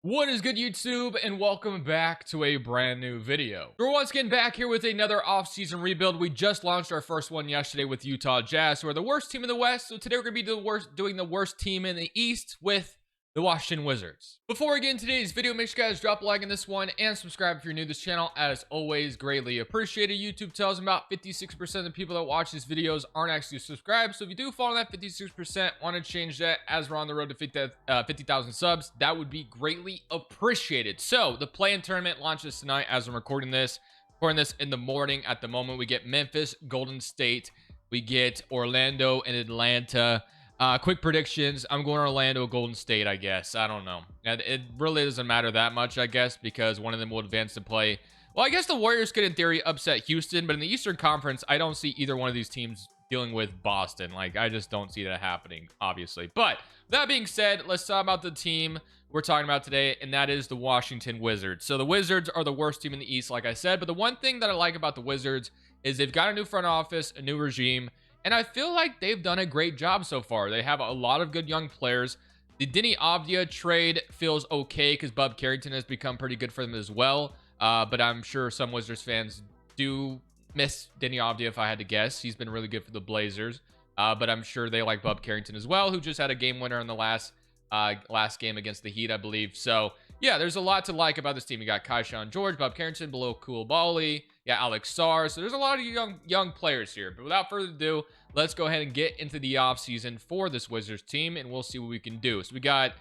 What is good, YouTube, and welcome back to a brand new video. We're once again back here with another off-season rebuild. We just launched our first one yesterday with Utah Jazz, who are the worst team in the West. So today we're going to be doing the worst team in the East with the Washington Wizards. Before we get into today's video, make sure you guys drop a like on this one and subscribe if you're new to this channel. As always, greatly appreciated. YouTube tells me about 56% of the people that watch these videos aren't actually subscribed. So if you do fall in that 56%, want to change that as we're on the road to 50,000 subs, that would be greatly appreciated. So the play-in tournament launches tonight as I'm recording this. In the morning. At the moment, we get Memphis, Golden State, we get Orlando and Atlanta. Quick predictions. I'm going Orlando, Golden State, I guess. I don't know. And it really doesn't matter that much, I guess, because one of them will advance to play. Well, I guess the Warriors could, in theory, upset Houston, but in the Eastern Conference, I don't see either one of these teams dealing with Boston. Like, I just don't see that happening, obviously. But that being said, let's talk about the team we're talking about today, and that is the Washington Wizards. So the Wizards are the worst team in the East, like I said, but the one thing that I like about the Wizards is they've got a new front office, a new regime, and I feel like they've done a great job so far. They have a lot of good young players. The Deni Avdija trade feels okay because Bub Carrington has become pretty good for them as well. But I'm sure some Wizards fans do miss Deni Avdija, if I had to guess. He's been really good for the Blazers. But I'm sure they like Bub Carrington as well, who just had a game winner in the last game against the Heat, I believe. So, yeah, there's a lot to like about this team. You got Kaishan George, Bob Carrington, Bilal Coulibaly, Alex Sarr. So there's a lot of young players here. But without further ado, let's go ahead and get into the offseason for this Wizards team, and we'll see what we can do. So we got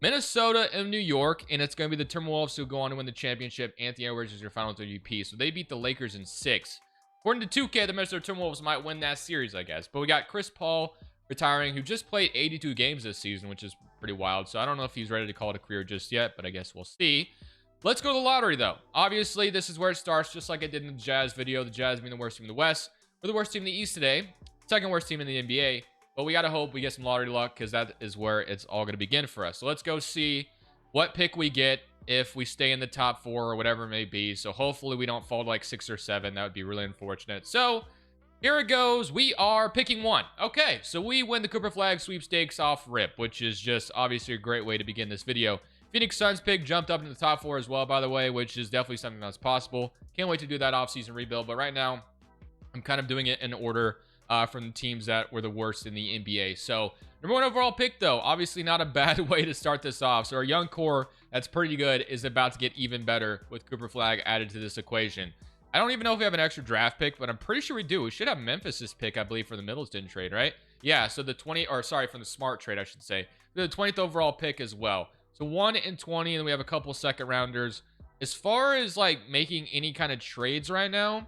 Minnesota and New York, and it's going to be the Timberwolves who go on to win the championship. Anthony Edwards is your final MVP. So they beat the Lakers in 6. According to 2K, the Minnesota Timberwolves might win that series, I guess. But we got Chris Paul retiring, who just played 82 games this season, which is pretty wild. So I don't know if he's ready to call it a career just yet, but I guess we'll see. Let's go to the lottery, though. Obviously, this is where it starts, just like I did in the Jazz video. The Jazz being the worst team in the West. We're the worst team in the East today. Second worst team in the NBA. But we got to hope we get some lottery luck, because that is where it's all going to begin for us. So let's go see what pick we get if we stay in the top 4 or whatever it may be. So hopefully we don't fall to like 6 or 7. That would be really unfortunate. So here it goes. We are picking 1. Okay, so we win the Cooper Flag sweepstakes off rip, which is just obviously a great way to begin this video. Phoenix Suns pick jumped up into the top 4 as well, by the way, which is definitely something that's possible. Can't wait to do that offseason rebuild, but right now I'm kind of doing it in order from the teams that were the worst in the NBA. So number 1 overall pick, though, obviously not a bad way to start this off. So our young core that's pretty good is about to get even better with Cooper Flag added to this equation. I don't even know if we have an extra draft pick, but I'm pretty sure we do. We should have Memphis's pick, I believe, for the Middleton trade, right? Yeah, so the from the Smart trade, I should say. The 20th overall pick as well. So 1 and 20, and then we have a couple second rounders. As far as like making any kind of trades right now,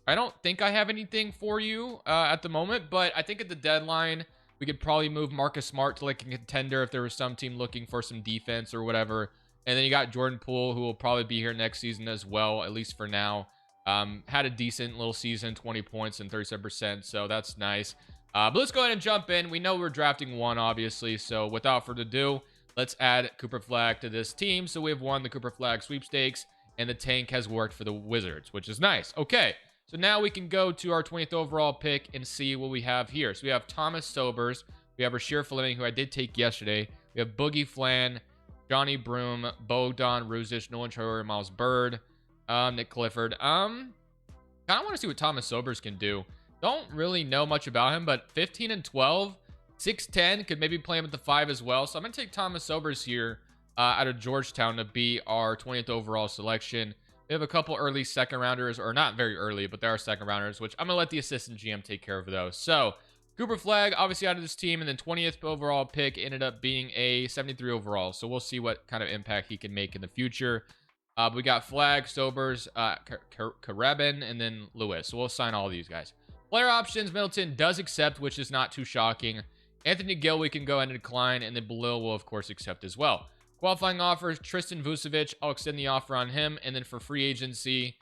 I don't think I have anything for you at the moment, but I think at the deadline, we could probably move Marcus Smart to like a contender if there was some team looking for some defense or whatever. And then you got Jordan Poole, who will probably be here next season as well, at least for now. Had a decent little season, 20 points and 37%, so that's nice. But let's go ahead and jump in. We know we're drafting 1, obviously, so without further ado, let's add Cooper Flag to this team. So we have won the Cooper Flag sweepstakes, and the tank has worked for the Wizards, which is nice. Okay, so now we can go to our 20th overall pick and see what we have here. So we have Thomas Sobers, we have Rasheer Fleming, who I did take yesterday, we have Boogie Flan, Johnny Broom, Bogdan Ruzic, Nolan Troyer, Miles Bird, Nick Clifford. Kind of want to see what Thomas Sobers can do. Don't really know much about him, but 15 and 12, 6'10", could maybe play him at the 5 as well. So I'm going to take Thomas Sobers here out of Georgetown to be our 20th overall selection. We have a couple early second rounders, or not very early, but there are second rounders, which I'm going to let the assistant GM take care of those. So Cooper Flag, obviously out of this team, and then 20th overall pick ended up being a 73 overall. So we'll see what kind of impact he can make in the future. We got Flag, Sobers, Karabin, and then Lewis. So we'll sign all these guys. Player options, Middleton does accept, which is not too shocking. Anthony Gill, we can go ahead and decline, and then Bilal will, of course, accept as well. Qualifying offers, Tristan Vucevic, I'll extend the offer on him. And then for free agency,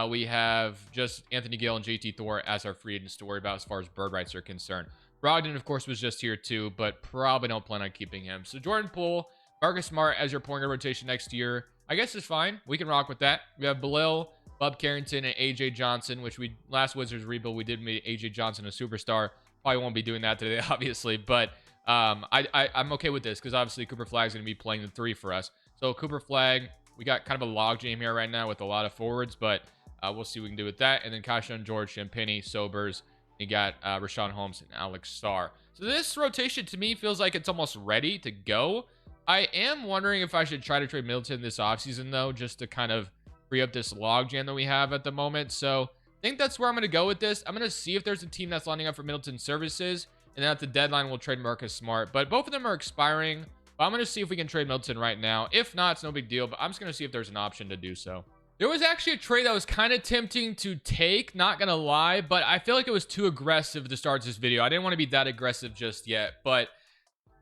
we have just Anthony Gill and JT Thor as our free agents to worry about as far as bird rights are concerned. Brogdon, of course, was just here too, but probably don't plan on keeping him. So Jordan Poole, Marcus Smart as your point guard rotation next year, I guess is fine. We can rock with that. We have Bilal, Bub Carrington, and AJ Johnson, which we last Wizards rebuild, we did make AJ Johnson a superstar. Probably won't be doing that today, obviously, but I'm okay with this because obviously Cooper Flag's going to be playing the 3 for us. So Cooper Flag, we got kind of a log jam here right now with a lot of forwards, but we'll see what we can do with that. And then Kashan, George, Champagny, Sobers. You got Rashawn Holmes and Alex Starr. So this rotation to me feels like it's almost ready to go. I am wondering if I should try to trade Middleton this offseason, though, just to kind of free up this logjam that we have at the moment. So I think that's where I'm going to go with this. I'm going to see if there's a team that's lining up for Middleton services. And then at the deadline, we'll trade Marcus Smart. But both of them are expiring. But I'm going to see if we can trade Middleton right now. If not, it's no big deal. But I'm just going to see if there's an option to do so. There was actually a trade that was kind of tempting to take, not going to lie, but I feel like it was too aggressive to start this video. I didn't want to be that aggressive just yet, but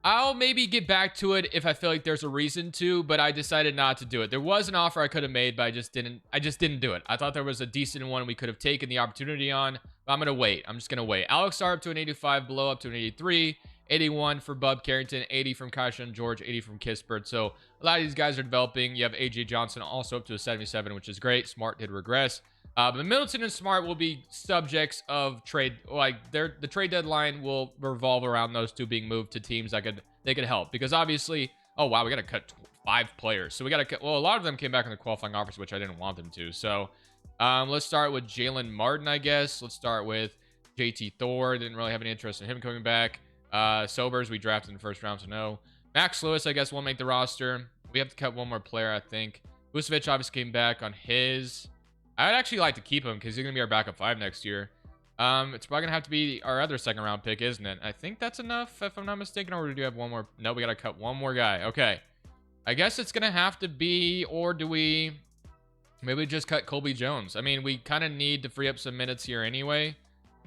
I'll maybe get back to it if I feel like there's a reason to, but I decided not to do it. There was an offer I could have made, but I just didn't do it. I thought there was a decent one we could have taken the opportunity on, but I'm going to wait. I'm just going to wait. Alex Starr up to an 85, below up to an 83. 81 for Bub Carrington, 80 from Kashan George, 80 from Kispert. So a lot of these guys are developing. You have AJ Johnson also up to a 77, which is great. Smart did regress. But Middleton and Smart will be subjects of trade. Like the trade deadline will revolve around those two being moved to teams that they could help. Because obviously, oh wow, we got to cut 5 players. So we got to cut. Well, a lot of them came back in the qualifying offers, which I didn't want them to. So let's start with Jalen Martin, I guess. Let's start with JT Thor. Didn't really have any interest in him coming back. Sobers, we drafted in the first round, so no. Max Lewis, I guess, won't make the roster. We have to cut one more player, I think. Vucevic obviously came back on his. I'd actually like to keep him because he's going to be our backup 5 next year. It's probably going to have to be our other second round pick, isn't it? I think that's enough, if I'm not mistaken. Or do we have one more? No, we got to cut one more guy. Okay. I guess it's going to have to be, or do we maybe just cut Colby Jones? I mean, we kind of need to free up some minutes here anyway.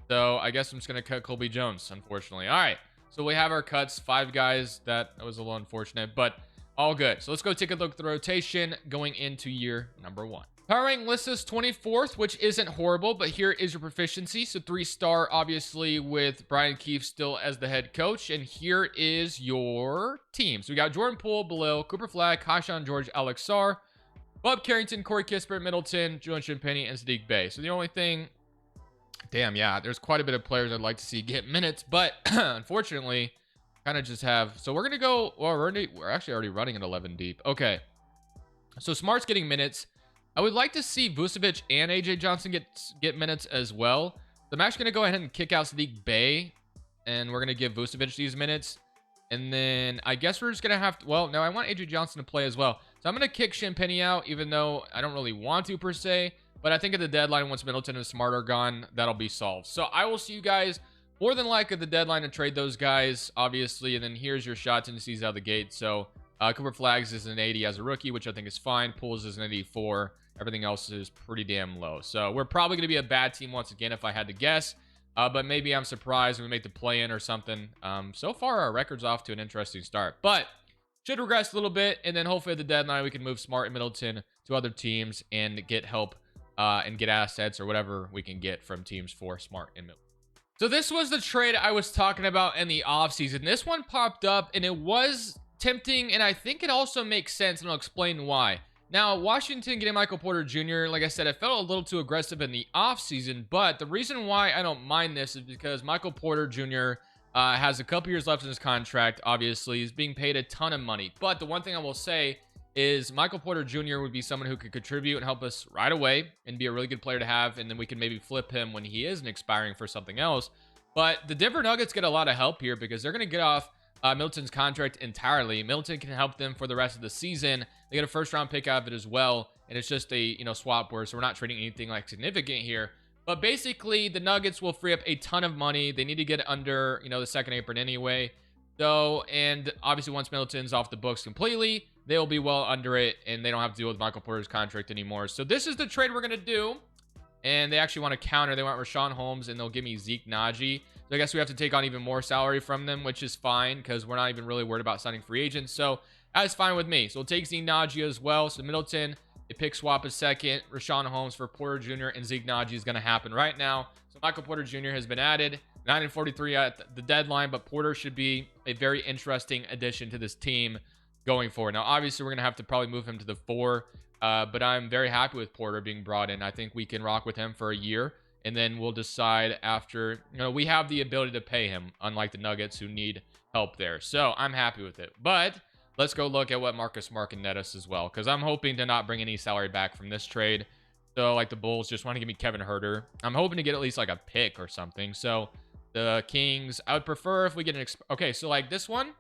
So I guess I'm just going to cut Colby Jones, unfortunately. All right. So we have our cuts, 5 guys. That was a little unfortunate, but all good. So let's go take a look at the rotation going into year number 1. Power rank list is 24th, which isn't horrible, but here is your proficiency. So 3-star, obviously, with Brian Keefe still as the head coach. And here is your team. So we got Jordan Poole below, Cooper Flag, Kashan George, Alex Sarr, Bub Carrington, Corey Kispert, Middleton, Julian Champagny, and Sadiq Bey. So the only thing... Damn, yeah, there's quite a bit of players I'd like to see get minutes, but unfortunately, kind of just have. So we're going to go, well, we're actually already running at 11 deep. Okay. So Smart's getting minutes. I would like to see Vucevic and AJ Johnson get minutes as well. So I'm actually going to go ahead and kick out Sadiq Bey, and we're going to give Vucevic these minutes. And then I guess we're just going to have to, well, no, I want AJ Johnson to play as well. So I'm going to kick Champagny out, even though I don't really want to per se. But I think at the deadline, once Middleton and Smart are gone, that'll be solved. So I will see you guys more than likely at the deadline to trade those guys, obviously. And then here's your shot tendencies out of the gate. So Cooper Flags is an 80 as a rookie, which I think is fine. Pools is an 84. Everything else is pretty damn low. So we're probably going to be a bad team once again, if I had to guess. But maybe I'm surprised we make the play-in or something. So far, our record's off to an interesting start. But should regress a little bit. And then hopefully at the deadline, we can move Smart and Middleton to other teams and get help. And get assets or whatever we can get from teams for Smart and Middleton. So this was the trade I was talking about in the offseason. This one popped up and it was tempting, and I think it also makes sense, and I'll explain why. Now, Washington getting Michael Porter Jr., like I said, I felt a little too aggressive in the offseason, but the reason why I don't mind this is because Michael Porter Jr. Has a couple years left in his contract. Obviously, he's being paid a ton of money. But the one thing I will say is Michael Porter Jr. would be someone who could contribute and help us right away and be a really good player to have, and then we can maybe flip him when he isn't expiring for something else. But the Denver Nuggets get a lot of help here because they're going to get off Middleton's contract entirely. Middleton can help them for the rest of the season. They get a first-round pick out of it as well, and it's just a swap word, so we're not trading anything like significant here. But basically, the Nuggets will free up a ton of money. They need to get under the second apron anyway. So, and obviously once Middleton's off the books completely, they'll be well under it, and they don't have to deal with Michael Porter's contract anymore. So this is the trade we're going to do. And they actually want to counter. They want Rashawn Holmes, and they'll give me Zeke Naji. So I guess we have to take on even more salary from them, which is fine because we're not even really worried about signing free agents. So that's fine with me. So we'll take Zeke Naji as well. So Middleton, a pick swap a second. Rashawn Holmes for Porter Jr. and Zeke Naji is going to happen right now. So Michael Porter Jr. has been added. 9-43 at the deadline, but Porter should be a very interesting addition to this team going forward. Now, obviously, we're going to have to probably move him to the 4, but I'm very happy with Porter being brought in. I think we can rock with him for a year, and then we'll decide after, we have the ability to pay him, unlike the Nuggets who need help there. So I'm happy with it. But let's go look at what Marcus Smart can net us as well, because I'm hoping to not bring any salary back from this trade. So like the Bulls just want to give me Kevin Huerter. I'm hoping to get at least like a pick or something. So the Kings, I would prefer if we get an okay, so like this one,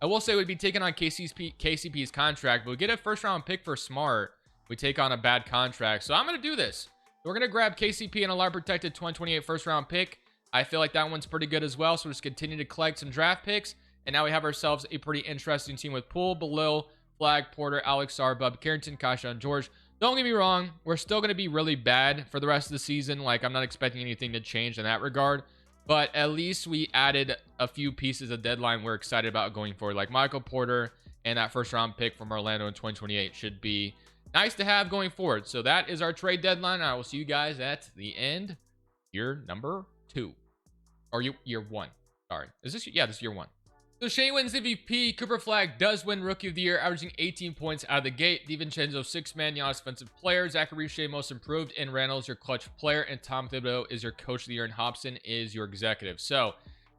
I will say we'd be taking on KCP's contract, but we get a first round pick for Smart. We take on a bad contract. So I'm going to do this. We're going to grab KCP and a large protected 2028 first round pick. I feel like that one's pretty good as well. So we'll just continue to collect some draft picks. And now we have ourselves a pretty interesting team with Poole, Belil, Flag, Porter, Alex Sarr, Bub Carrington, Kasha, and George. Don't get me wrong. We're still going to be really bad for the rest of the season. Like, I'm not expecting anything to change in that regard. But at least we added a few pieces of deadline we're excited about going forward. Like Michael Porter and that first round pick from Orlando in 2028 should be nice to have going forward. So that is our trade deadline. I will see you guys at the end. Year number 2. Or year 1. Sorry. Is this? Yeah, this is year 1. So Shea wins MVP. Cooper Flag does win Rookie of the Year, averaging 18 points out of the gate. DiVincenzo, 6-man, young offensive player. Zachary Shea, most improved. And Reynolds, your clutch player. And Tom Thibodeau is your coach of the year. And Hobson is your executive. So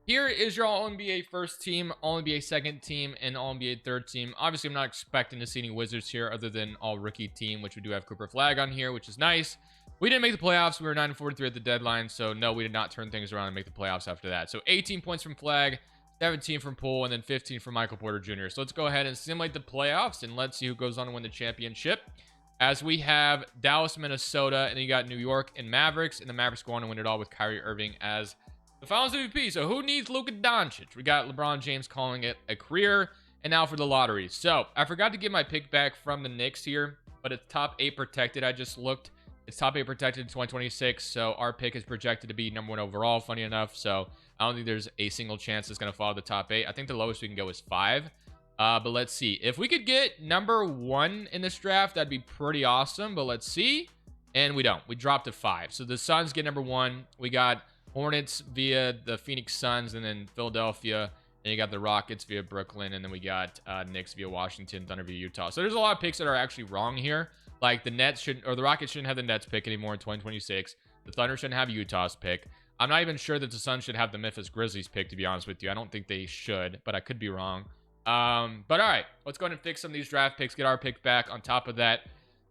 here is your All-NBA first team, All-NBA second team, and All-NBA third team. Obviously, I'm not expecting to see any Wizards here other than All-Rookie team, which we do have Cooper Flag on here, which is nice. We didn't make the playoffs. We were 9-43 at the deadline. So no, we did not turn things around and make the playoffs after that. So 18 points from Flag, 17 from Poole, and then 15 from Michael Porter Jr. So let's go ahead and simulate the playoffs, and let's see who goes on to win the championship. As we have Dallas, Minnesota, and then you got New York and Mavericks, and the Mavericks go on to win it all with Kyrie Irving as the Finals MVP. So who needs Luka Doncic? We got LeBron James calling it a career. And now for the lottery. So I forgot to get my pick back from the Knicks here, but it's top 8 protected. I just looked. It's top 8 protected in 2026. So our pick is projected to be number 1 overall, funny enough. So I don't think there's a single chance it's going to follow the top 8. I think the lowest we can go is 5. But let's see. If we could get number 1 in this draft, that'd be pretty awesome. But let's see. And we don't. We dropped to 5. So the Suns get number 1. We got Hornets via the Phoenix Suns, and then Philadelphia. And you got the Rockets via Brooklyn, and then we got Knicks via Washington, Thunder via Utah. So there's a lot of picks that are actually wrong here. Like the Nets shouldn't, or the Rockets shouldn't have the Nets pick anymore in 2026. The Thunder shouldn't have Utah's pick. I'm not even sure that the Suns should have the Memphis Grizzlies pick, to be honest with you. I don't think they should, but I could be wrong. But all right, let's go ahead and fix some of these draft picks, get our pick back. On top of that,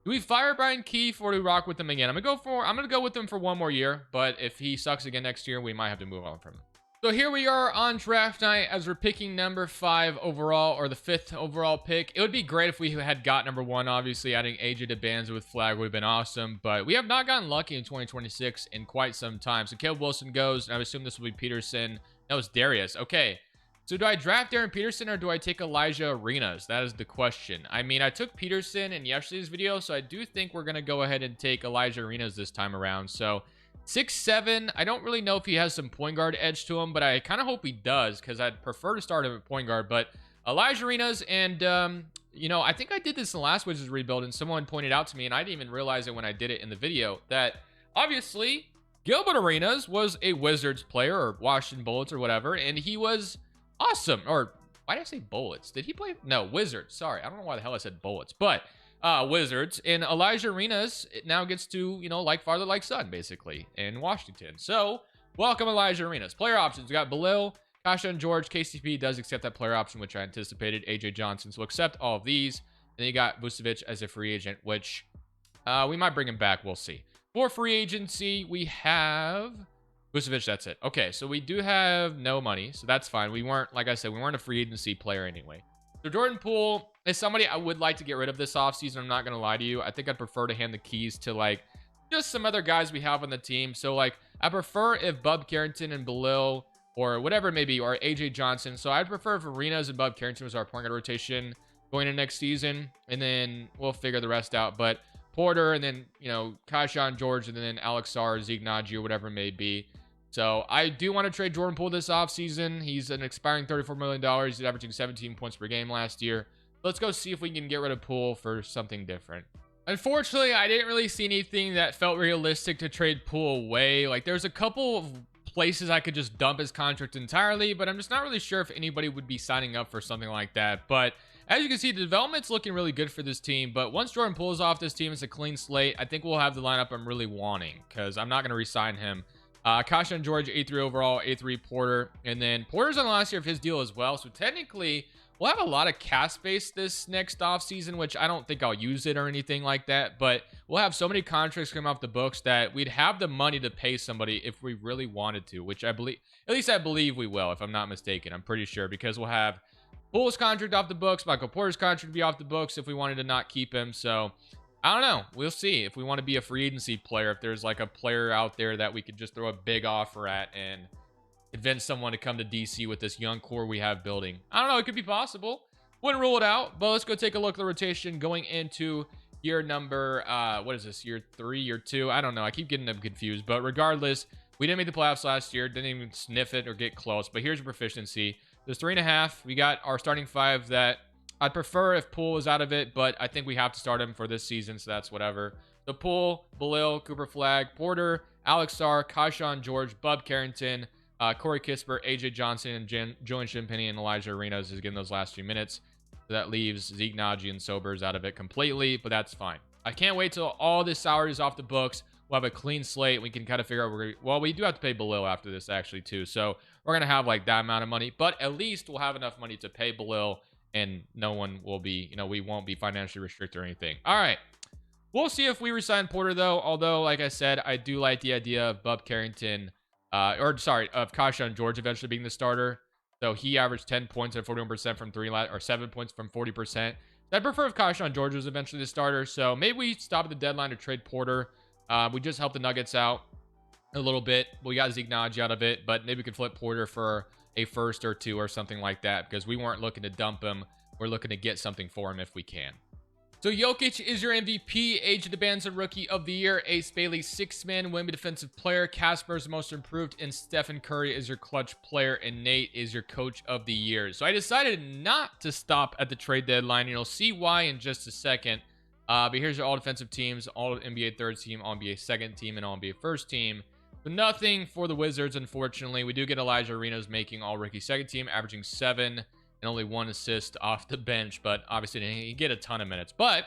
do we fire Brian Keefe or do we rock with him again? I'm gonna go with him for 1 more year, but if he sucks again next year, we might have to move on from him. So here we are on draft night as we're picking number 5 overall, or the 5th overall pick. It would be great if we had got number 1. Obviously, adding AJ DeBanza with Flag would have been awesome, but we have not gotten lucky in 2026 in quite some time. So Caleb Wilson goes, and I assume this will be Peterson. No, it's Darius. Okay. So do I draft Darren Peterson or do I take Elijah Arenas? That is the question. I mean, I took Peterson in yesterday's video, so I do think we're going to go ahead and take Elijah Arenas this time around. So 6'7", I don't really know if he has some point guard edge to him, but I kind of hope he does because I'd prefer to start him at point guard. But Elijah Arenas, and, you know, I think I did this in the last Wizards rebuild, and someone pointed out to me, and I didn't even realize it when I did it in the video, that obviously Gilbert Arenas was a Wizards player or Washington Bullets or whatever, and he was awesome. Or why did I say Bullets? Did he play? No, Wizards. Sorry, I don't know why the hell I said Bullets, but Wizards. And Elijah Arenas now gets to, you know, like father, like son, basically, in Washington. So welcome Elijah Arenas. Player options. We got Belil, Kasha, and George. KCP does accept that player option, which I anticipated. AJ Johnson. So we'll accept all of these. And then you got Vucevic as a free agent, which we might bring him back. We'll see. For free agency, we have Vucevic. That's it. Okay, so we do have no money, so that's fine. We weren't, like I said, we weren't a free agency player anyway. So Jordan Poole is somebody I would like to get rid of this offseason. I'm not going to lie to you. I think I'd prefer to hand the keys to, like, just some other guys we have on the team. So, like, I prefer if Bub Carrington and Belil or whatever it may be, or AJ Johnson. So I'd prefer if Arenas and Bub Carrington was our point guard rotation going into next season, and then we'll figure the rest out. But Porter, and then, you know, Kashawn George, and then Alex Sarr, Zeke Naji, or whatever it may be. So I do want to trade Jordan Poole this offseason. He's an expiring $34 million. He's averaging 17 points per game last year. Let's go see if we can get rid of Poole for something different. Unfortunately, I didn't really see anything that felt realistic to trade Poole away. Like, there's a couple of places I could just dump his contract entirely, but I'm just not really sure if anybody would be signing up for something like that. But as you can see, the development's looking really good for this team. But once Jordan Poole is off this team, it's a clean slate. I think we'll have the lineup I'm really wanting, because I'm not going to re-sign him. Kasha and George, A3 overall, A3 Porter. And then Porter's on the last year of his deal as well. So technically, we'll have a lot of cap space this next offseason, which I don't think I'll use it or anything like that. But we'll have so many contracts come off the books that we'd have the money to pay somebody if we really wanted to, which I believe, at least I believe we will, if I'm not mistaken. I'm pretty sure, because we'll have Pool's contract off the books, Michael Porter's contract to be off the books if we wanted to not keep him. So I don't know. We'll see if we want to be a free agency player, if there's like a player out there that we could just throw a big offer at and convince someone to come to DC with this young core we have building. I don't know. It could be possible. Wouldn't rule it out, but let's go take a look at the rotation going into year number, what is this, year 3, year 2? I don't know. I keep getting them confused, but regardless, we didn't make the playoffs last year. Didn't even sniff it or get close, but here's your proficiency. There's 3.5. We got our starting 5 that I'd prefer if Poole was out of it, but I think we have to start him for this season, so that's whatever. So Poole, Belil, Cooper Flagg, Porter, Alex Sarr, Kaishan George, Bub Carrington, Corey Kispert, AJ Johnson, and Julian Champagny and Elijah Arenas is getting those last few minutes. So that leaves Zeke Naji and Sobers out of it completely, but that's fine. I can't wait till all this salary is off the books. We'll have a clean slate. We can kind of figure out well, we do have to pay Belil after this actually too. So we're going to have like that amount of money, but at least we'll have enough money to pay Belil and no one will be, we won't be financially restricted or anything. All right. We'll see if we resign Porter though. Although, like I said, I do like the idea of Bub Carrington, of Kaishan George eventually being the starter. So he averaged 10 points at 41% from 3, or 7 points from 40%. I'd prefer if Kaishan George was eventually the starter. So maybe we stop at the deadline to trade Porter. We just helped the Nuggets out a little bit. We got Zeke Naji out of it, but maybe we could flip Porter for a first or 2 or something like that, because we weren't looking to dump him. We're looking to get something for him if we can. So Jokic is your MVP, Age of the Bands Rookie of the Year, Ace Bailey, 6-man Wemby Defensive Player, Casper's Most Improved, and Stephen Curry is your Clutch Player, and Nate is your Coach of the Year. So I decided not to stop at the trade deadline, and you'll see why in just a second. But here's your all defensive teams, all NBA third team, all NBA second team, and all NBA first team. So nothing for the Wizards, unfortunately. We do get Elijah Arenas making all rookie second team, averaging 7 and only 1 assist off the bench, but obviously didn't get a ton of minutes. But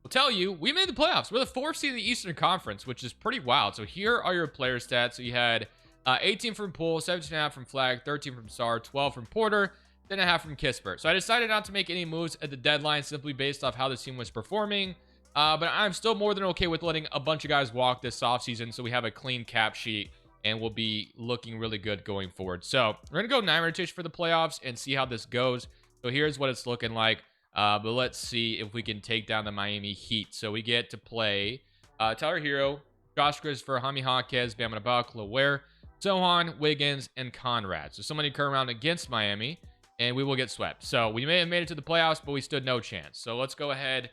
I'll tell you, we made the playoffs. We're the 4th seed in the Eastern Conference, which is pretty wild. So here are your player stats. So you had 18 from Poole, 17.5 from Flagg, 13 from Sarr, 12 from Porter, 10.5 from Kispert. So I decided not to make any moves at the deadline simply based off how the team was performing. But I'm still more than okay with letting a bunch of guys walk this offseason so we have a clean cap sheet and we'll be looking really good going forward. So we're going to go 9 rotation for the playoffs and see how this goes. So here's what it's looking like. But let's see if we can take down the Miami Heat. So we get to play Tyler Hero, Josh Christopher, Jaime Jaquez, Bam Adebayo, Laware, Sohan, Wiggins, and Conrad. So somebody come around against Miami and we will get swept. So we may have made it to the playoffs, but we stood no chance. So let's go ahead.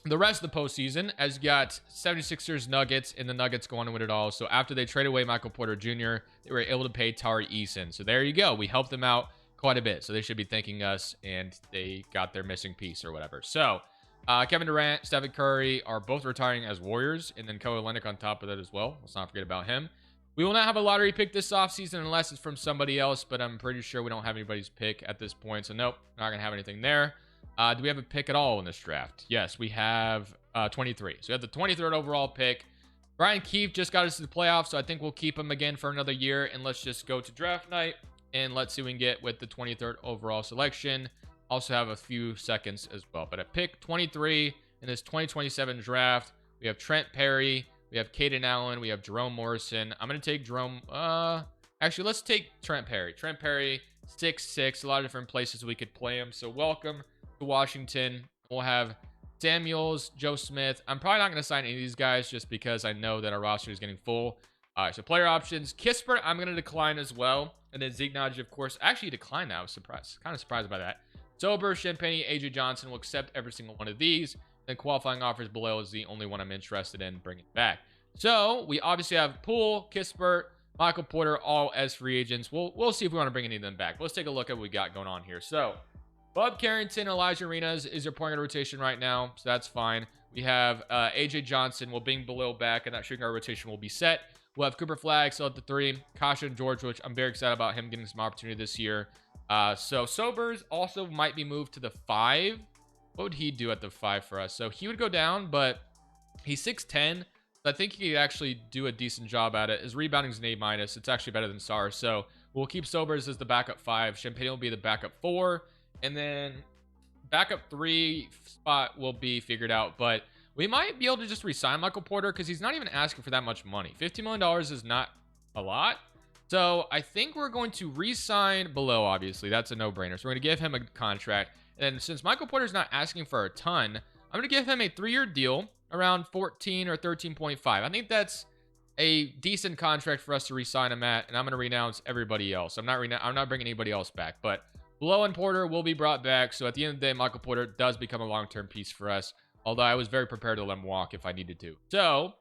The rest of the postseason, as you got 76ers, Nuggets, and the Nuggets going to win it all. So after they traded away Michael Porter Jr., they were able to pay Tari Eason. So there you go. We helped them out quite a bit. So they should be thanking us, and they got their missing piece or whatever. So Kevin Durant, Stephen Curry are both retiring as Warriors, and then Kelly Olynyk on top of that as well. Let's not forget about him. We will not have a lottery pick this offseason unless it's from somebody else, but I'm pretty sure we don't have anybody's pick at this point. So nope, not going to have anything there. Do we have a pick at all in this draft? Yes, we have 23. So we have the 23rd overall pick. Brian Keefe just got us to the playoffs, so I think we'll keep him again for another year. And let's just go to draft night, and let's see what we can get with the 23rd overall selection. Also have a few seconds as well. But at pick 23 in this 2027 draft, we have Trent Perry, we have Caden Allen, we have Jerome Morrison. I'm going to take Jerome. Actually, let's take Trent Perry. Trent Perry, 6'6", a lot of different places we could play him. So welcome to Washington. We'll have Samuels, Joe Smith. I'm probably not going to sign any of these guys just because I know that our roster is getting full. All right, so player options. Kispert, I'm going to decline as well. And then Zeke Naji, of course. Actually, decline now. I was surprised. Kind of surprised by that. Sober, Champagny, AJ Johnson will accept every single one of these. Then qualifying offers below is the only one I'm interested in bringing back. So we obviously have Poole, Kispert, Michael Porter, all as free agents. We'll see if we want to bring any of them back. Let's take a look at what we got going on here. So Bub Carrington, Elijah Arenas is your point guard rotation right now, so that's fine. We have AJ Johnson. We'll bring Belil back, and that shooting guard rotation will be set. We'll have Cooper Flagg still at the 3. Kaishan George, which I'm very excited about him getting some opportunity this year. So Sobers also might be moved to the 5. What would he do at the 5 for us? So he would go down, but he's 6'10". So I think he could actually do a decent job at it. His rebounding is an A-. It's actually better than Sarr. So We'll keep Sobers as the backup 5. Champagne will be the backup 4. And then backup 3 spot will be figured out. But we might be able to just resign Michael Porter because he's not even asking for that much money. $50 million is not a lot. So I think we're going to re-sign below, obviously. That's a no-brainer. So we're going to give him a contract. And since Michael Porter's not asking for a ton, I'm going to give him a 3-year deal around 14 or 13.5. I think that's a decent contract for us to re-sign him at. And I'm going to renounce everybody else. I'm not bringing anybody else back. But Below and Porter will be brought back. So at the end of the day, Michael Porter does become a long-term piece for us. Although I was very prepared to let him walk if I needed to. So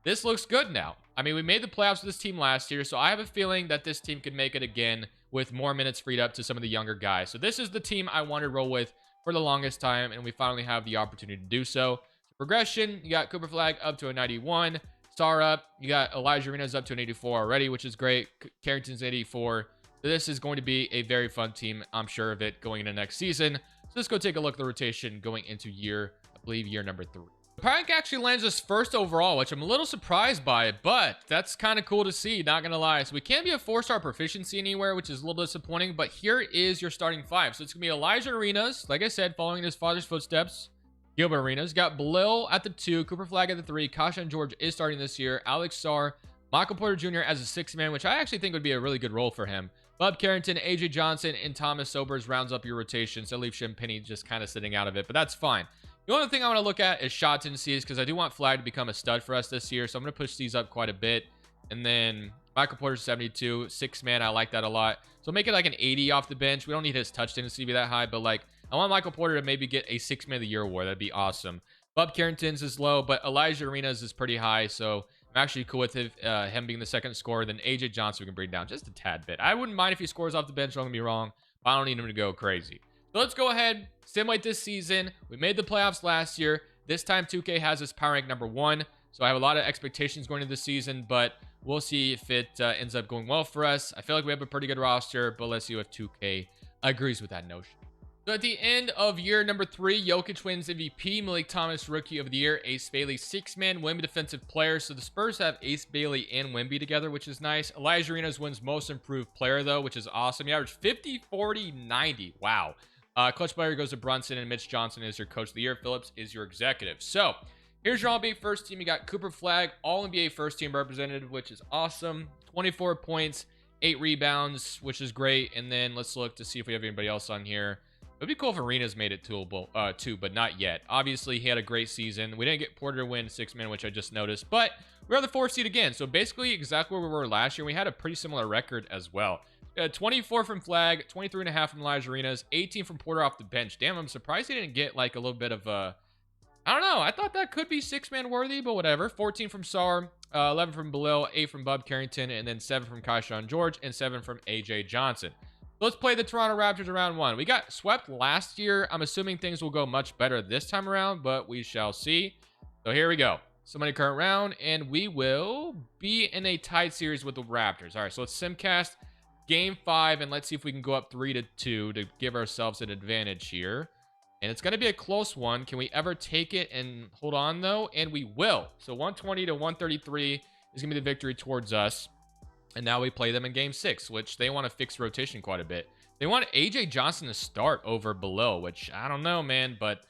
this looks good now. I mean, we made the playoffs with this team last year, so I have a feeling that this team could make it again with more minutes freed up to some of the younger guys. So this is the team I wanted to roll with for the longest time, and we finally have the opportunity to do so. Progression, you got Cooper Flag up to a 91. Star up. You got Elijah Arenas up to an 84 already, which is great. Carrington's 84. So this is going to be a very fun team, I'm sure of it, going into next season. So let's go take a look at the rotation going into year number 3. Prank actually lands us first overall, which I'm a little surprised by, but that's kind of cool to see, not gonna lie. So we can't be a 4-star proficiency anywhere, which is a little disappointing, but here is your starting 5. So it's gonna be Elijah Arenas, like I said, following in his father's footsteps. Gilbert Arenas, got Belil at the 2, Cooper Flag at the 3, Kashan George is starting this year, Alex Sarr, Michael Porter Jr. as a 6th man, which I actually think would be a really good role for him. Bub Carrington, AJ Johnson, and Thomas Sobers rounds up your rotation, so leave Champagne just kind of sitting out of it, but that's fine. The only thing I want to look at is shot tendencies because I do want Flag to become a stud for us this year. So I'm going to push these up quite a bit. And then Michael Porter's 72. 6th man, I like that a lot. So make it like an 80 off the bench. We don't need his touch tendency to be that high. But like, I want Michael Porter to maybe get a 6th man of the year award. That'd be awesome. Bub Carrington's is low, but Elijah Arenas is pretty high. So I'm actually cool with him being the second scorer. Then AJ Johnson we can bring down just a tad bit. I wouldn't mind if he scores off the bench. Don't get me wrong. But I don't need him to go crazy. So let's go ahead, simulate this season. We made the playoffs last year. This time 2K has us power rank number 1. So I have a lot of expectations going into the season, but we'll see if it ends up going well for us. I feel like we have a pretty good roster, but let's see if 2K agrees with that notion. So at the end of year number 3, Jokic wins MVP, Malik Thomas Rookie of the Year, Ace Bailey 6-man, Wemby Defensive Player. So the Spurs have Ace Bailey and Wemby together, which is nice. Elijah Arenas wins Most Improved Player though, which is awesome. He averaged 50, 40, 90. Wow. Clutch player goes to Brunson, and Mitch Johnson is your coach of the year. Phillips is your executive. So here's your All-NBA first team. You got Cooper Flag, All-NBA first team representative, which is awesome. 24 points, 8 rebounds, which is great. And then let's look to see if we have anybody else on here. It'd be cool if Arenas made it too, but not yet. Obviously, he had a great season. We didn't get Porter to win 6-man, which I just noticed, but we're on the 4th seed again. So basically exactly where we were last year. We had a pretty similar record as well. 24 from Flag, 23.5 from Elijah Arenas, 18 from Porter off the bench. Damn, I'm surprised he didn't get like a little bit of a, I don't know. I thought that could be 6-man worthy, but whatever. 14 from Sarr, 11 from Belil, 8 from Bub Carrington, and then 7 from Kashan George, and 7 from AJ Johnson. Let's play the Toronto Raptors in round 1. We got swept last year. I'm assuming things will go much better this time around, but we shall see. So here we go. Somebody current round, and we will be in a tied series with the Raptors. All right, so let's simcast Game 5, and let's see if we can go up 3-2 to give ourselves an advantage here. And it's going to be a close one. Can we ever take it and hold on, though? And we will. So 120 to 133 is going to be the victory towards us. And now we play them in Game 6, which they want to fix rotation quite a bit. They want AJ Johnson to start over Belil, which I don't know, man. But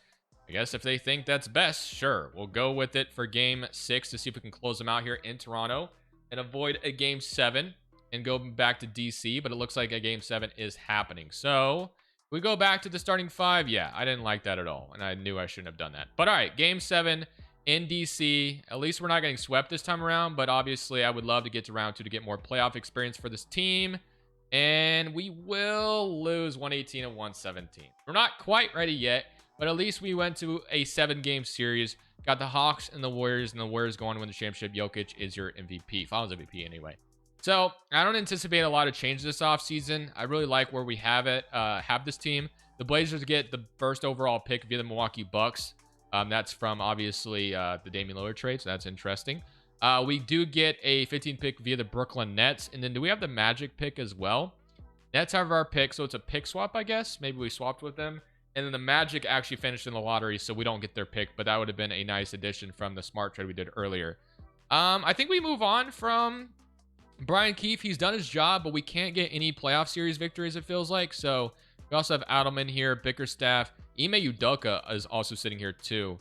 I guess if they think that's best, sure. We'll go with it for Game 6 to see if we can close them out here in Toronto and avoid a Game 7 and go back to DC. But it looks like a Game 7 is happening. So we go back to the starting 5. Yeah, I didn't like that at all. And I knew I shouldn't have done that. But all right, Game 7 in DC. At least we're not getting swept this time around, but obviously I would love to get to round 2 to get more playoff experience for this team. And we will lose 118 and 117. We're not quite ready yet, but at least we went to a 7-game series, got the Hawks and the Warriors going to win the championship. Jokic is your MVP, Finals MVP anyway. So I don't anticipate a lot of change this offseason. I really like where we have this team. The Blazers get the first overall pick via the Milwaukee Bucks. That's from, obviously, the Damian Lillard trade, so that's interesting. We do get a 15 pick via the Brooklyn Nets, and then do we have the Magic pick as well? Nets have our pick, so it's a pick swap, I guess. Maybe we swapped with them. And then the Magic actually finished in the lottery, so we don't get their pick, but that would have been a nice addition from the smart trade we did earlier. I think we move on from Brian Keefe, he's done his job, but we can't get any playoff series victories, it feels like. So we also have Adelman here, Bickerstaff. Ime Udoka is also sitting here too.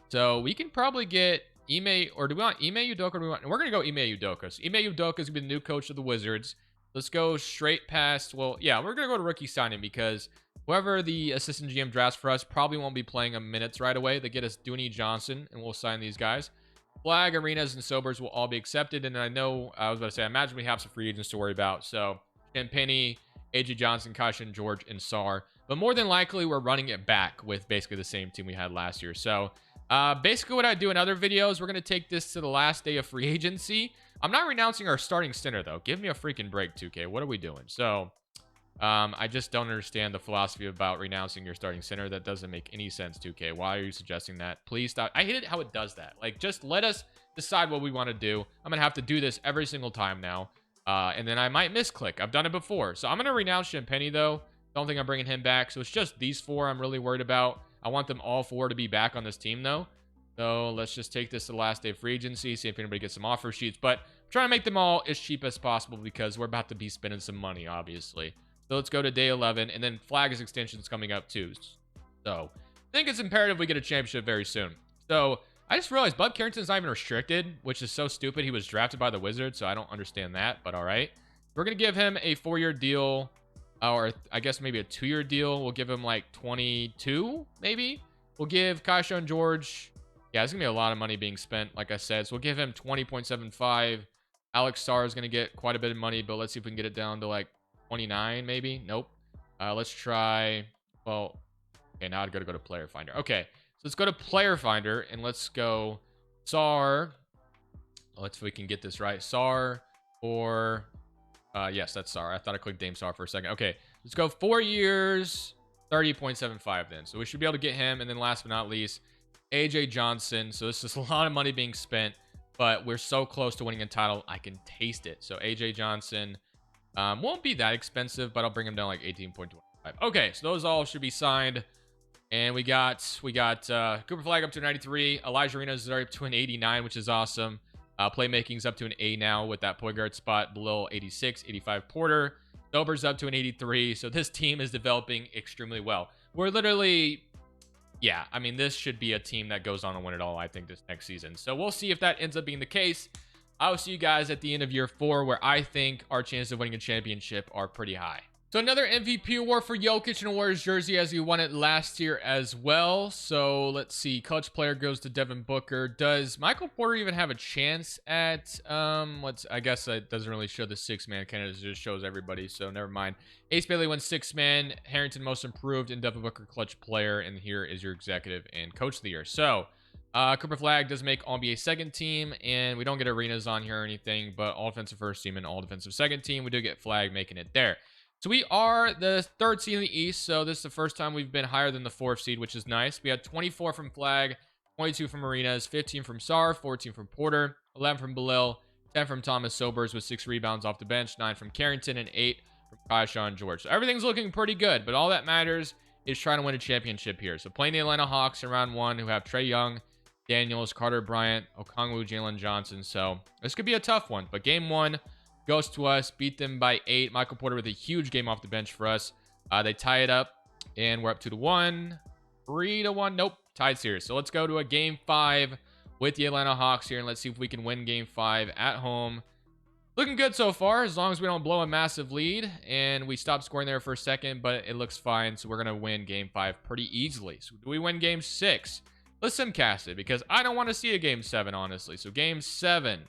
So we can probably get Ime, or do we want Ime Udoka? Or do we want, we're going to go Ime Udoka. So Ime Udoka is going to be the new coach of the Wizards. Let's go straight past, well, yeah, we're going to go to rookie signing because whoever the assistant GM drafts for us probably won't be playing a minutes right away. They get us Dooney Johnson, and we'll sign these guys. Flag, Arenas, and Sobers will all be accepted. And I know, I was about to say, I imagine we have some free agents to worry about. So, Penny, AJ Johnson, Kashin, George, and Sar. But more than likely, we're running it back with basically the same team we had last year. So, basically what I do in other videos, we're going to take this to the last day of free agency. I'm not renouncing our starting center, though. Give me a freaking break, 2K. What are we doing? So, I just don't understand the philosophy about renouncing your starting center. That doesn't make any sense, 2K. Why are you suggesting that? Please stop. I hate it how it does that. Like, just let us decide what we want to do. I'm going to have to do this every single time now. And then I might misclick. I've done it before. So I'm going to renounce Champagny, though. Don't think I'm bringing him back. So it's just these four I'm really worried about. I want them all four to be back on this team, though. So let's just take this to the last day of free agency, see if anybody gets some offer sheets. But I'm trying to make them all as cheap as possible because we're about to be spending some money, obviously. So let's go to day 11, and then Flag's extension's coming up too. So I think it's imperative we get a championship very soon. So I just realized Bub Carrington's not even restricted, which is so stupid. He was drafted by the Wizards, so I don't understand that, but all right. We're going to give him a 4-year deal, or I guess maybe a 2-year deal. We'll give him like 22, maybe. We'll give Kaisha and George. Yeah, it's going to be a lot of money being spent, like I said. So we'll give him 20.75. Alex Sarr is going to get quite a bit of money, but let's see if we can get it down to like 29, maybe. Nope. Let's try. Well, okay, now I've got to go to Player Finder. Okay, so let's go to Player Finder and let's go Sarr. Let's see if we can get this right. Sarr or yes, that's Sarr. I thought I clicked Dame Sarr for a second. Okay, let's go 4 years, 30.75 then. So we should be able to get him. And then last but not least, AJ Johnson. So this is a lot of money being spent, but we're so close to winning a title. I can taste it. So AJ Johnson won't be that expensive, but I'll bring him down like 18.25. Okay, so those all should be signed. And we got Cooper Flag up to 93. Elijah Arenas is up to an 89, which is awesome. Playmaking's up to an A now with that point guard spot below 86, 85 Porter. Sober's up to an 83. So this team is developing extremely well. We're literally, yeah, I mean, this should be a team that goes on to win it all, I think, this next season. So we'll see if that ends up being the case. I will see you guys at the end of year 4, where I think our chances of winning a championship are pretty high. So another MVP award for Jokic in a Warriors jersey, as he won it last year as well. So let's see. Clutch player goes to Devin Booker. Does Michael Porter even have a chance at, I guess it doesn't really show the 6-man candidate. It just shows everybody, so never mind. Ace Bailey wins 6-man. Harrington most improved, and Devin Booker clutch player. And here is your executive and coach of the year. So Cooper Flag does make All-NBA second team, and we don't get Arenas on here or anything, but all defensive first team and all defensive second team. We do get Flag making it there. So we are the 3rd seed in the East, so this is the first time we've been higher than the 4th seed, which is nice. We had 24 from Flag, 22 from Arenas, 15 from Sarr, 14 from Porter, 11 from Belil, 10 from Thomas Sobers with 6 rebounds off the bench, 9 from Carrington, and 8 from Kaisha and George. So everything's looking pretty good, but all that matters is trying to win a championship here. So playing the Atlanta Hawks in round 1, who have Trae Young, Daniels, Carter Bryant, Okongwu, Jalen Johnson. So this could be a tough one, but game 1 goes to us. Beat them by 8. Michael Porter with a huge game off the bench for us. They tie it up, and we're up 2-1. 3-1. Nope. Tied series. So let's go to a game 5 with the Atlanta Hawks here, and let's see if we can win game 5 at home. Looking good so far, as long as we don't blow a massive lead, and we stop scoring there for a second, but it looks fine, so we're going to win game 5 pretty easily. So do we win game 6? Let's simcast it, because I don't want to see a game 7, honestly. So game 7.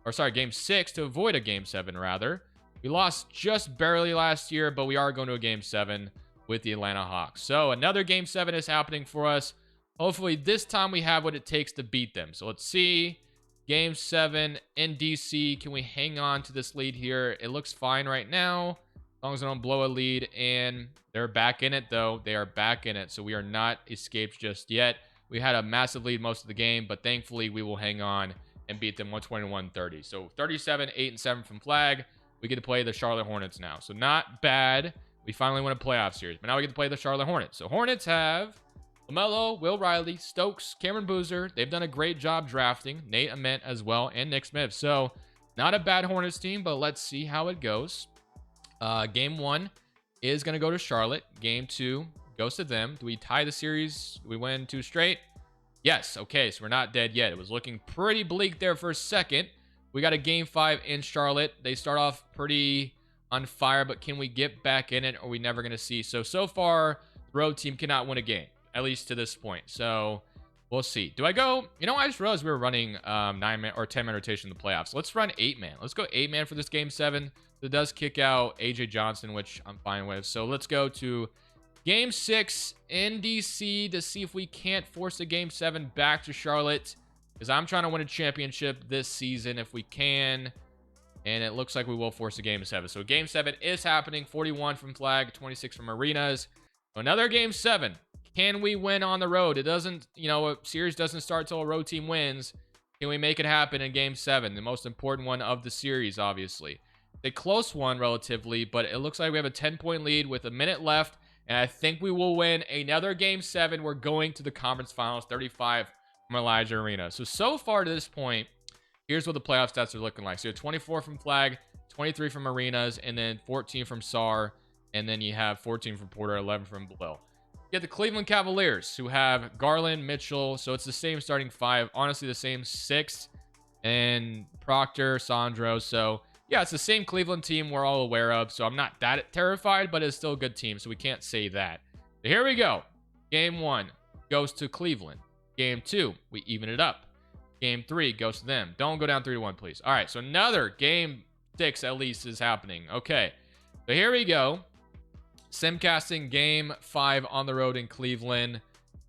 Or sorry, game 6 to avoid a game 7, rather. We lost just barely last year, but we are going to a game 7 with the Atlanta Hawks. So another game 7 is happening for us. Hopefully this time we have what it takes to beat them. So let's see. Game 7 in DC. Can we hang on to this lead here? It looks fine right now, as long as I don't blow a lead. And they're back in it, though. They are back in it, so we are not escaped just yet. We had a massive lead most of the game, but thankfully we will hang on and beat them 121-30. So 37, 8, and 7 from Flag. We get to play the Charlotte Hornets now. So not bad. We finally win a playoff series. But now we get to play the Charlotte Hornets. So Hornets have LaMelo, Will Riley, Stokes, Cameron Boozer. They've done a great job drafting. Nate Ament as well, and Nick Smith. So Not a bad Hornets team, but let's see how it goes. Game 1 is going to go to Charlotte. Game 2 goes to them. Do we tie the series? Do we win 2 straight? Yes. Okay, so we're not dead yet. It was looking pretty bleak there for a second. We got a Game 5 in Charlotte. They start off pretty on fire, but can we get back in it, or are we never going to see? So far, the road team cannot win a game, at least to this point. So we'll see. Do I go? You know, I just realized we were running 9-man or 10-man rotation in the playoffs. Let's run 8-man. Let's go 8-man for this Game 7. It does kick out AJ Johnson, which I'm fine with. So let's go to Game 6 in DC to see if we can't force a Game 7 back to Charlotte, because I'm trying to win a championship this season if we can. And it looks like we will force a Game 7. So Game 7 is happening. 41 from Flag, 26 from Arenas. So another Game 7. Can we win on the road? It doesn't, you know, a series doesn't start till a road team wins. Can we make it happen in Game 7? The most important one of the series, obviously. A close one relatively, but it looks like we have a 10-point lead with a minute left, and I think we will win another Game 7. We're going to the conference finals, 35 from Elijah Arena. So far to this point, here's what the playoff stats are looking like. So you have 24 from Flag, 23 from Arenas, and then 14 from SAR, and then you have 14 from Porter, 11 from Below. You have the Cleveland Cavaliers, who have Garland, Mitchell, so it's the same starting 5. Honestly, the same 6, and Proctor, Sandro. So yeah, it's the same Cleveland team we're all aware of, so I'm not that terrified, but it's still a good team, so we can't say that. So here we go. Game 1 goes to Cleveland. Game 2, we even it up. Game 3 goes to them. Don't go down 3-1, please. All right, so another Game 6 at least is happening. Okay, so here we go. Simcasting Game 5 on the road in Cleveland.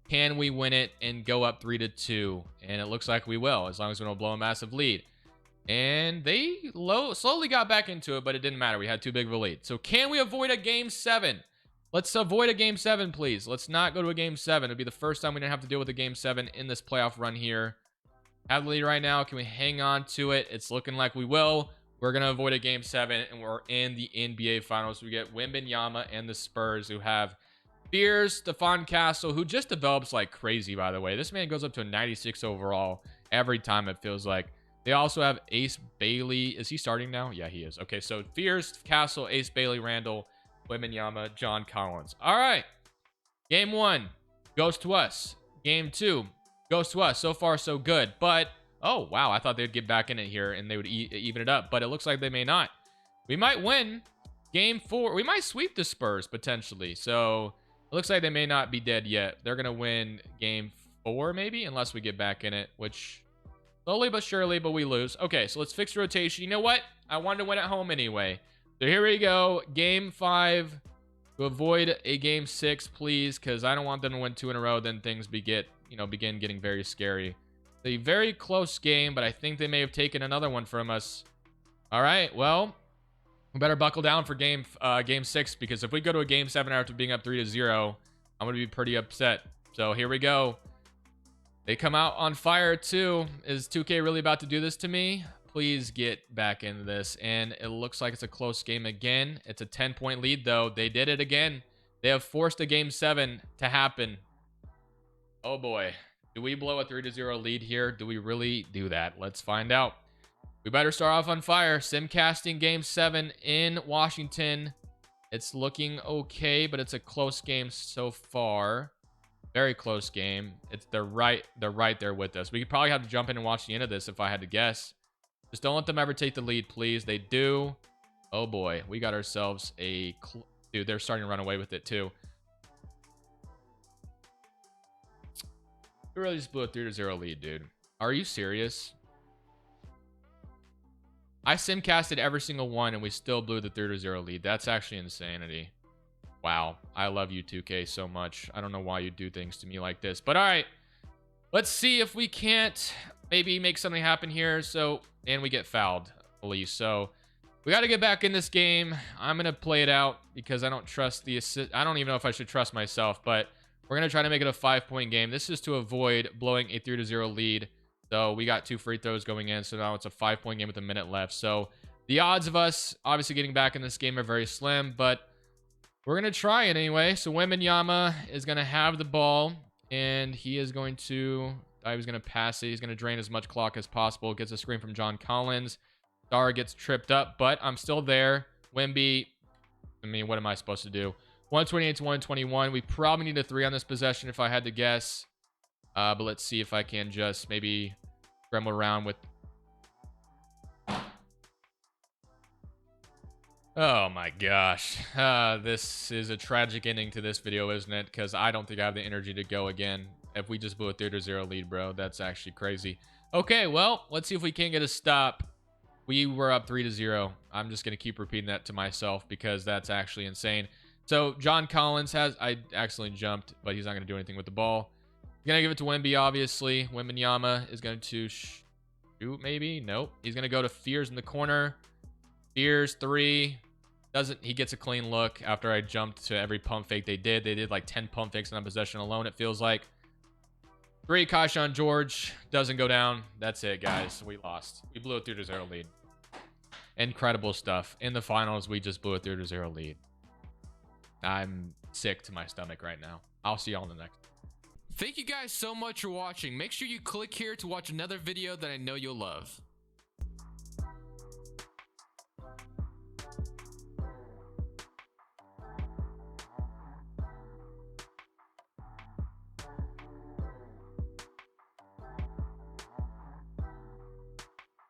Can we win it and go up 3-2? And it looks like we will, as long as we don't blow a massive lead. And they slowly got back into it, but it didn't matter. We had too big of a lead. So can we avoid a Game 7? Let's avoid a Game 7, please. Let's not go to a Game 7. It'll be the first time we didn't have to deal with a Game 7 in this playoff run here. Have the lead right now. Can we hang on to it? It's looking like we will. We're going to avoid a Game 7, and we're in the NBA Finals. We get Wembanyama and the Spurs, who have Spears, Stephon Castle, who just develops like crazy, by the way. This man goes up to a 96 overall every time, it feels like. They also have Ace Bailey. Is he starting now? Yeah, he is. Okay, so Spears, Castle, Ace Bailey, Randall, Wembanyama, John Collins. All right. Game 1 goes to us. Game 2 goes to us. So far, so good. But oh, wow. I thought they'd get back in it here and they would even it up, but it looks like they may not. We might win Game 4. We might sweep the Spurs, potentially. So it looks like they may not be dead yet. They're going to win Game 4, maybe, unless we get back in it, which slowly but surely, but we lose. Okay, so let's fix rotation. You know what? I wanted to win at home anyway. So here we go. Game 5. To avoid a Game 6, please, because I don't want them to win 2 in a row. Then things begin getting very scary. A very close game, but I think they may have taken another one from us. All right, well, we better buckle down for game 6, because if we go to a Game 7 after being up 3-0, I'm going to be pretty upset. So here we go. They come out on fire too. Is 2K really about to do this to me? Please get back into this. And it looks like it's a close game again. It's a 10-point lead, though. They did it again. They have forced a Game 7 to happen. Oh, boy. Do we blow a 3-0 lead here? Do we really do that? Let's find out. We better start off on fire. Simcasting Game 7 in Washington. It's looking okay, but it's a close game so far. Very close game. They're right there with us. We could probably have to jump in and watch the end of this if I had to guess. Just don't let them ever take the lead, please. They do. Oh boy, we got ourselves a dude. They're starting to run away with it too. We really just blew a 3-0 lead, dude. Are you serious? I simcasted every single one and we still blew the 3-0 lead. That's actually insanity. Wow, I love you, 2K, so much. I don't know why you do things to me like this, but all right. Let's see if we can't maybe make something happen here. So, and we get fouled, police. So we got to get back in this game. I'm going to play it out because I don't trust the assist. I don't even know if I should trust myself, but we're going to try to make it a 5-point game. This is to avoid blowing a 3-0 lead. So we got 2 free throws going in. So now it's a 5-point game with a minute left. So the odds of us obviously getting back in this game are very slim, but we're going to try it anyway. So Wembanyama is going to have the ball, and he is going to... I was going to pass it. He's going to drain as much clock as possible. Gets a screen from John Collins. Dara gets tripped up, but I'm still there. Wemby, I mean, what am I supposed to do? 128 to 121. We probably need a 3 on this possession if I had to guess. But let's see if I can just maybe scramble around with... Oh my gosh. This is a tragic ending to this video, isn't it? Because I don't think I have the energy to go again. If we just blew a 3-0 lead, bro, that's actually crazy. Okay, well, let's see if we can get a stop. We were up 3-0. I'm just going to keep repeating that to myself because that's actually insane. So John Collins has... I accidentally jumped, but he's not going to do anything with the ball. Going to give it to Wemby, obviously. Wembanyama is going to shoot, maybe? Nope. He's going to go to Fears in the corner. Fears, 3. Doesn't... He gets a clean look after I jumped to every pump fake they did. They did like 10 pump fakes on possession alone, it feels like. 3, Kaishan George. Doesn't go down. That's it, guys. We lost. We blew a 3-0 lead. Incredible stuff. In the finals, we just blew a 3-0 lead. I'm sick to my stomach right now. I'll see y'all in the next. Thank you guys so much for watching. Make sure you click here to watch another video that I know you'll love.